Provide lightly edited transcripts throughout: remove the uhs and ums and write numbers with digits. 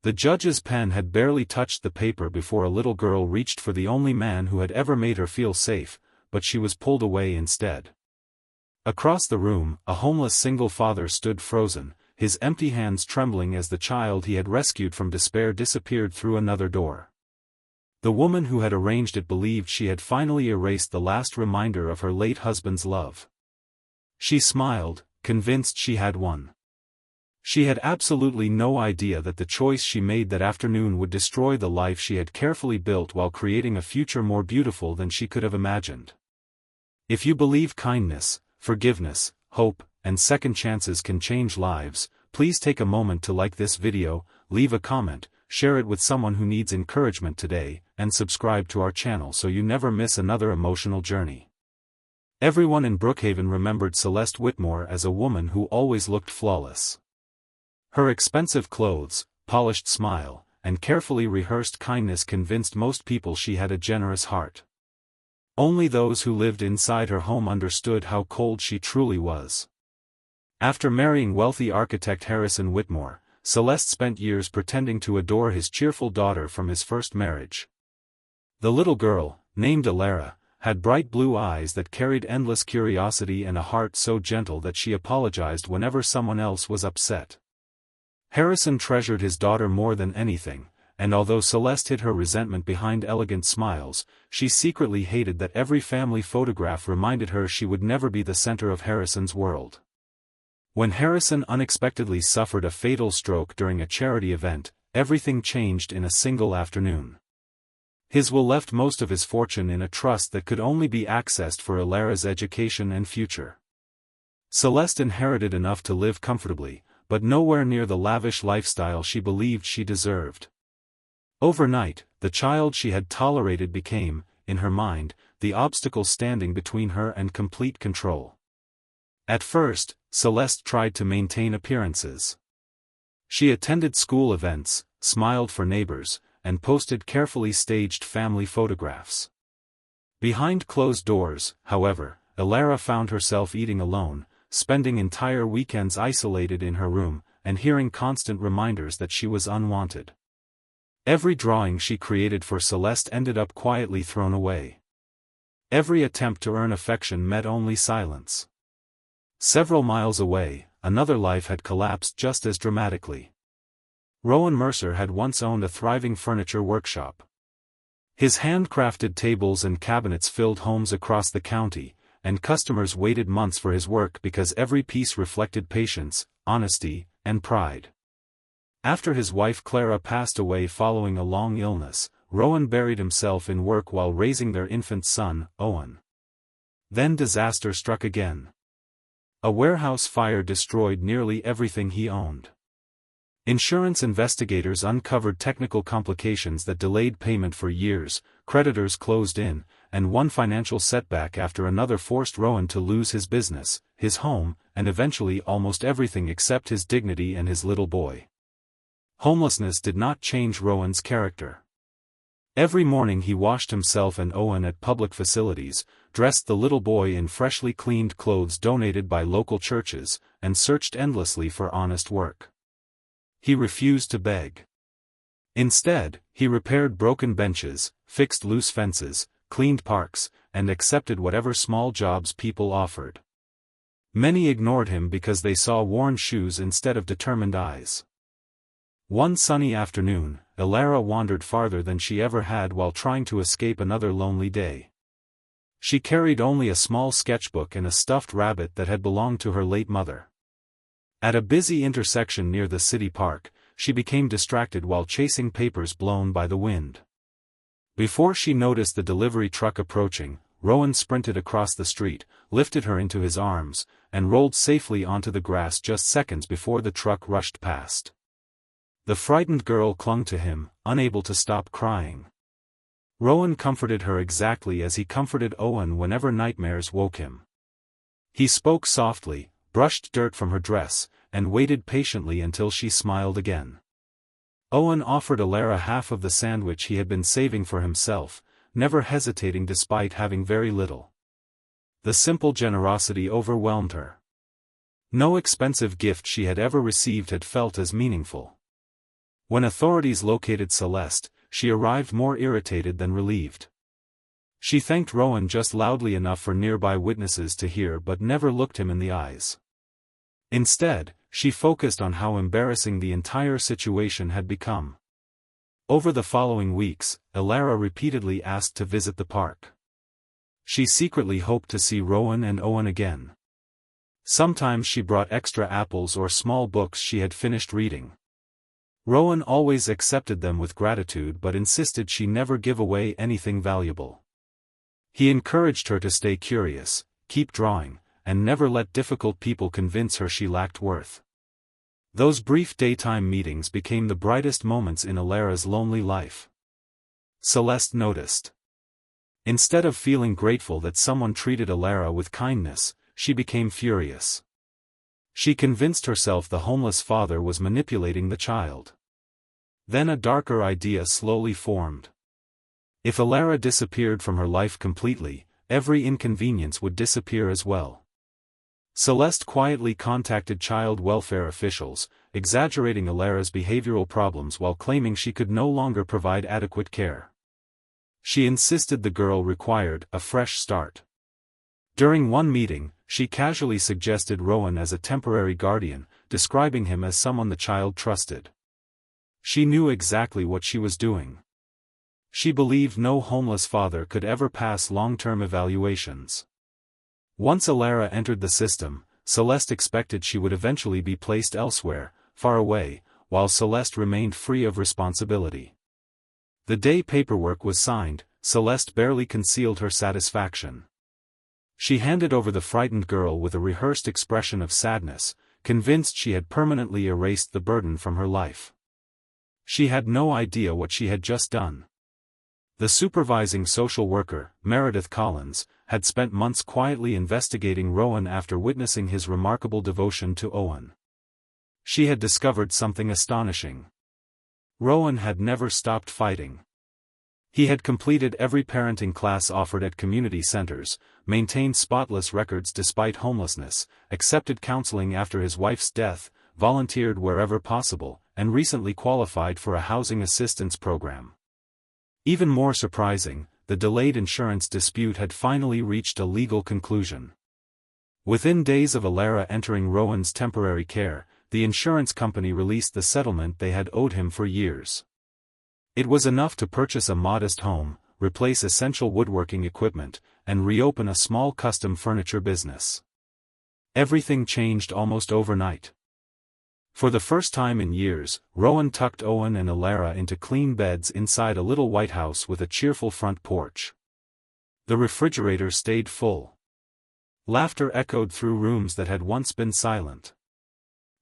The judge's pen had barely touched the paper before a little girl reached for the only man who had ever made her feel safe, but she was pulled away instead. Across the room, a homeless single father stood frozen, his empty hands trembling as the child he had rescued from despair disappeared through another door. The woman who had arranged it believed she had finally erased the last reminder of her late husband's love. She smiled, convinced she had won. She had absolutely no idea that the choice she made that afternoon would destroy the life she had carefully built while creating a future more beautiful than she could have imagined. If you believe kindness, forgiveness, hope, and second chances can change lives, please take a moment to like this video, leave a comment, share it with someone who needs encouragement today, and subscribe to our channel so you never miss another emotional journey. Everyone in Brookhaven remembered Celeste Whitmore as a woman who always looked flawless. Her expensive clothes, polished smile, and carefully rehearsed kindness convinced most people she had a generous heart. Only those who lived inside her home understood how cold she truly was. After marrying wealthy architect Harrison Whitmore, Celeste spent years pretending to adore his cheerful daughter from his first marriage. The little girl, named Alara, had bright blue eyes that carried endless curiosity and a heart so gentle that she apologized whenever someone else was upset. Harrison treasured his daughter more than anything, and although Celeste hid her resentment behind elegant smiles, she secretly hated that every family photograph reminded her she would never be the center of Harrison's world. When Harrison unexpectedly suffered a fatal stroke during a charity event, everything changed in a single afternoon. His will left most of his fortune in a trust that could only be accessed for Alara's education and future. Celeste inherited enough to live comfortably, but nowhere near the lavish lifestyle she believed she deserved. Overnight, the child she had tolerated became, in her mind, the obstacle standing between her and complete control. At first, Celeste tried to maintain appearances. She attended school events, smiled for neighbors, and posted carefully staged family photographs. Behind closed doors, however, Alara found herself eating alone, spending entire weekends isolated in her room, and hearing constant reminders that she was unwanted. Every drawing she created for Celeste ended up quietly thrown away. Every attempt to earn affection met only silence. Several miles away, another life had collapsed just as dramatically. Rowan Mercer had once owned a thriving furniture workshop. His handcrafted tables and cabinets filled homes across the county, and customers waited months for his work because every piece reflected patience, honesty, and pride. After his wife Clara passed away following a long illness, Rowan buried himself in work while raising their infant son, Owen. Then disaster struck again. A warehouse fire destroyed nearly everything he owned. Insurance investigators uncovered technical complications that delayed payment for years, creditors closed in, and one financial setback after another forced Rowan to lose his business, his home, and eventually almost everything except his dignity and his little boy. Homelessness did not change Rowan's character. Every morning he washed himself and Owen at public facilities, dressed the little boy in freshly cleaned clothes donated by local churches, and searched endlessly for honest work. He refused to beg. Instead, he repaired broken benches, fixed loose fences, cleaned parks, and accepted whatever small jobs people offered. Many ignored him because they saw worn shoes instead of determined eyes. One sunny afternoon, Alara wandered farther than she ever had while trying to escape another lonely day. She carried only a small sketchbook and a stuffed rabbit that had belonged to her late mother. At a busy intersection near the city park, she became distracted while chasing papers blown by the wind. Before she noticed the delivery truck approaching, Rowan sprinted across the street, lifted her into his arms, and rolled safely onto the grass just seconds before the truck rushed past. The frightened girl clung to him, unable to stop crying. Rowan comforted her exactly as he comforted Owen whenever nightmares woke him. He spoke softly, brushed dirt from her dress, and waited patiently until she smiled again. Owen offered Alara half of the sandwich he had been saving for himself, never hesitating despite having very little. The simple generosity overwhelmed her. No expensive gift she had ever received had felt as meaningful. When authorities located Celeste, she arrived more irritated than relieved. She thanked Rowan just loudly enough for nearby witnesses to hear but never looked him in the eyes. Instead, she focused on how embarrassing the entire situation had become. Over the following weeks, Elara repeatedly asked to visit the park. She secretly hoped to see Rowan and Owen again. Sometimes she brought extra apples or small books she had finished reading. Rowan always accepted them with gratitude but insisted she never give away anything valuable. He encouraged her to stay curious, keep drawing, and never let difficult people convince her she lacked worth. Those brief daytime meetings became the brightest moments in Elara's lonely life. Celeste noticed. Instead of feeling grateful that someone treated Elara with kindness, she became furious. She convinced herself the homeless father was manipulating the child. Then a darker idea slowly formed. If Elara disappeared from her life completely, every inconvenience would disappear as well. Celeste quietly contacted child welfare officials, exaggerating Elara's behavioral problems while claiming she could no longer provide adequate care. She insisted the girl required a fresh start. During one meeting, she casually suggested Rowan as a temporary guardian, describing him as someone the child trusted. She knew exactly what she was doing. She believed no homeless father could ever pass long-term evaluations. Once Elara entered the system, Celeste expected she would eventually be placed elsewhere, far away, while Celeste remained free of responsibility. The day paperwork was signed, Celeste barely concealed her satisfaction. She handed over the frightened girl with a rehearsed expression of sadness, convinced she had permanently erased the burden from her life. She had no idea what she had just done. The supervising social worker, Meredith Collins, had spent months quietly investigating Rowan after witnessing his remarkable devotion to Owen. She had discovered something astonishing. Rowan had never stopped fighting. He had completed every parenting class offered at community centers, maintained spotless records despite homelessness, accepted counseling after his wife's death, volunteered wherever possible, and recently qualified for a housing assistance program. Even more surprising, the delayed insurance dispute had finally reached a legal conclusion. Within days of Elara entering Rowan's temporary care, the insurance company released the settlement they had owed him for years. It was enough to purchase a modest home, replace essential woodworking equipment, and reopen a small custom furniture business. Everything changed almost overnight. For the first time in years, Rowan tucked Owen and Elara into clean beds inside a little white house with a cheerful front porch. The refrigerator stayed full. Laughter echoed through rooms that had once been silent.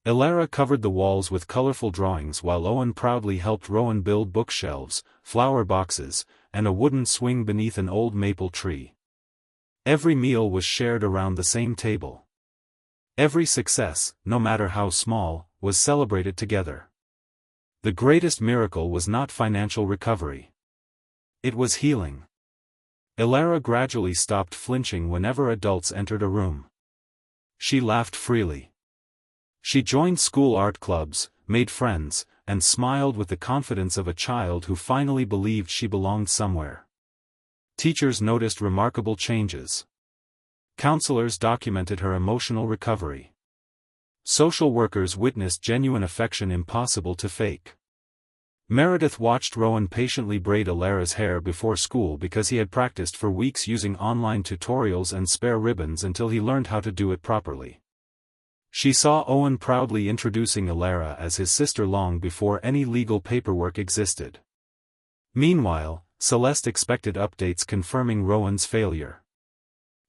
Elara covered the walls with colorful drawings while Owen proudly helped Rowan build bookshelves, flower boxes, and a wooden swing beneath an old maple tree. Every meal was shared around the same table. Every success, no matter how small, was celebrated together. The greatest miracle was not financial recovery. It was healing. Elara gradually stopped flinching whenever adults entered a room. She laughed freely. She joined school art clubs, made friends, and smiled with the confidence of a child who finally believed she belonged somewhere. Teachers noticed remarkable changes. Counselors documented her emotional recovery. Social workers witnessed genuine affection impossible to fake. Meredith watched Rowan patiently braid Elara's hair before school because he had practiced for weeks using online tutorials and spare ribbons until he learned how to do it properly. She saw Owen proudly introducing Elara as his sister long before any legal paperwork existed. Meanwhile, Celeste expected updates confirming Rowan's failure.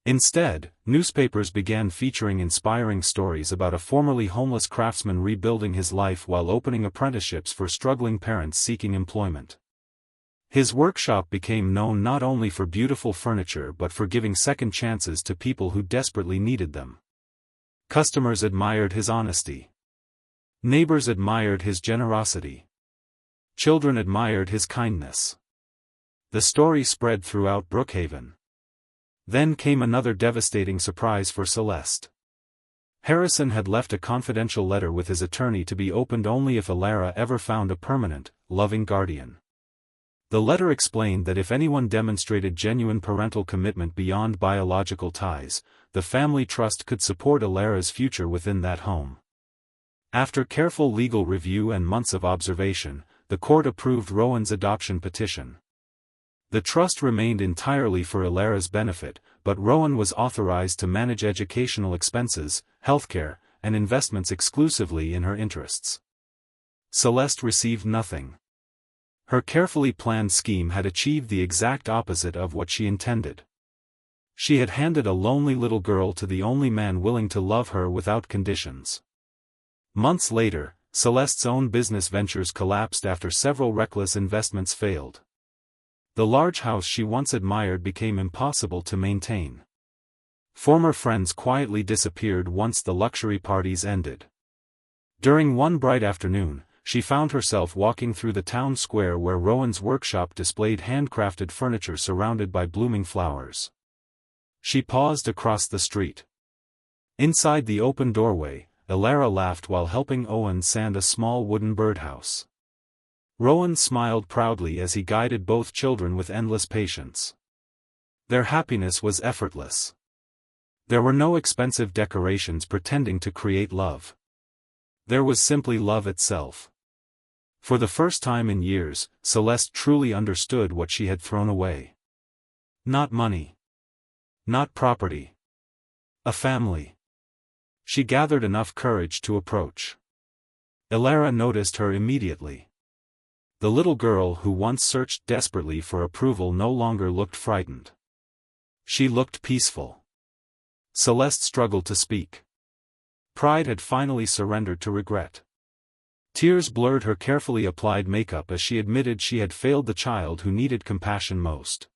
Instead, newspapers began featuring inspiring stories about a formerly homeless craftsman rebuilding his life while opening apprenticeships for struggling parents seeking employment. His workshop became known not only for beautiful furniture but for giving second chances to people who desperately needed them. Customers admired his honesty. Neighbors admired his generosity. Children admired his kindness. The story spread throughout Brookhaven. Then came another devastating surprise for Celeste. Harrison had left a confidential letter with his attorney to be opened only if Alara ever found a permanent, loving guardian. The letter explained that if anyone demonstrated genuine parental commitment beyond biological ties, the family trust could support Alara's future within that home. After careful legal review and months of observation, the court approved Rowan's adoption petition. The trust remained entirely for Alara's benefit, but Rowan was authorized to manage educational expenses, healthcare, and investments exclusively in her interests. Celeste received nothing. Her carefully planned scheme had achieved the exact opposite of what she intended. She had handed a lonely little girl to the only man willing to love her without conditions. Months later, Celeste's own business ventures collapsed after several reckless investments failed. The large house she once admired became impossible to maintain. Former friends quietly disappeared once the luxury parties ended. During one bright afternoon, she found herself walking through the town square where Rowan's workshop displayed handcrafted furniture surrounded by blooming flowers. She paused across the street. Inside the open doorway, Alara laughed while helping Owen sand a small wooden birdhouse. Rowan smiled proudly as he guided both children with endless patience. Their happiness was effortless. There were no expensive decorations pretending to create love. There was simply love itself. For the first time in years, Celeste truly understood what she had thrown away. Not money. Not property. A family. She gathered enough courage to approach. Alara noticed her immediately. The little girl who once searched desperately for approval no longer looked frightened. She looked peaceful. Celeste struggled to speak. Pride had finally surrendered to regret. Tears blurred her carefully applied makeup as she admitted she had failed the child who needed compassion most.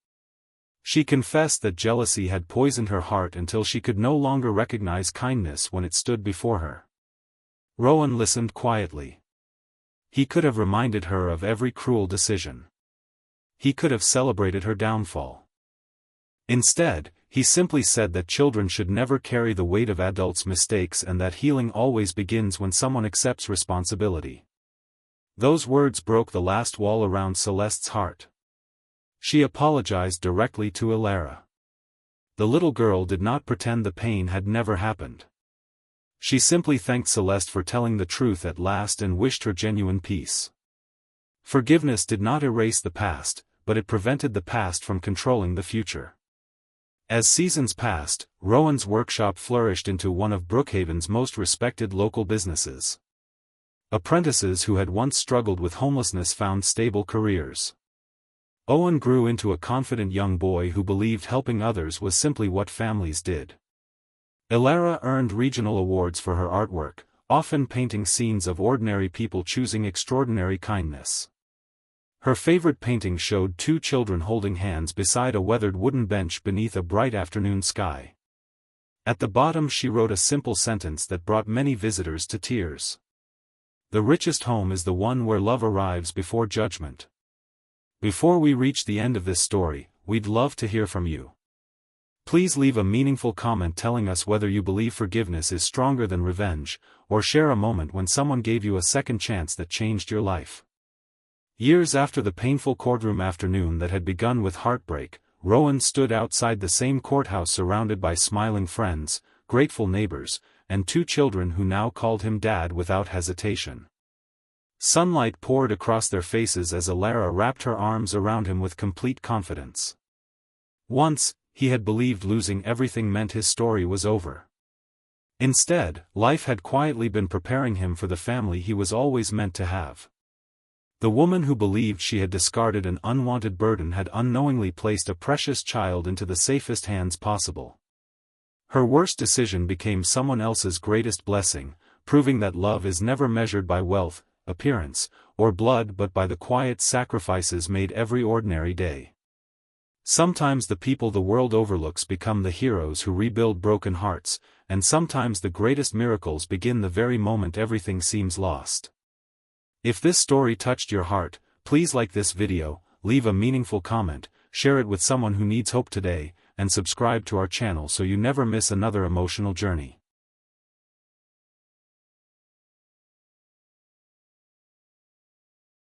She confessed that jealousy had poisoned her heart until she could no longer recognize kindness when it stood before her. Rowan listened quietly. He could have reminded her of every cruel decision. He could have celebrated her downfall. Instead, he simply said that children should never carry the weight of adults' mistakes and that healing always begins when someone accepts responsibility. Those words broke the last wall around Celeste's heart. She apologized directly to Alara. The little girl did not pretend the pain had never happened. She simply thanked Celeste for telling the truth at last and wished her genuine peace. Forgiveness did not erase the past, but it prevented the past from controlling the future. As seasons passed, Rowan's workshop flourished into one of Brookhaven's most respected local businesses. Apprentices who had once struggled with homelessness found stable careers. Owen grew into a confident young boy who believed helping others was simply what families did. Alara earned regional awards for her artwork, often painting scenes of ordinary people choosing extraordinary kindness. Her favorite painting showed two children holding hands beside a weathered wooden bench beneath a bright afternoon sky. At the bottom she wrote a simple sentence that brought many visitors to tears. "The richest home is the one where love arrives before judgment." Before we reach the end of this story, we'd love to hear from you. Please leave a meaningful comment telling us whether you believe forgiveness is stronger than revenge, or share a moment when someone gave you a second chance that changed your life. Years after the painful courtroom afternoon that had begun with heartbreak, Rowan stood outside the same courthouse surrounded by smiling friends, grateful neighbors, and two children who now called him Dad without hesitation. Sunlight poured across their faces as Alara wrapped her arms around him with complete confidence. Once, he had believed losing everything meant his story was over. Instead, life had quietly been preparing him for the family he was always meant to have. The woman who believed she had discarded an unwanted burden had unknowingly placed a precious child into the safest hands possible. Her worst decision became someone else's greatest blessing, proving that love is never measured by wealth, appearance, or blood but by the quiet sacrifices made every ordinary day. Sometimes the people the world overlooks become the heroes who rebuild broken hearts, and sometimes the greatest miracles begin the very moment everything seems lost. If this story touched your heart, please like this video, leave a meaningful comment, share it with someone who needs hope today, and subscribe to our channel so you never miss another emotional journey.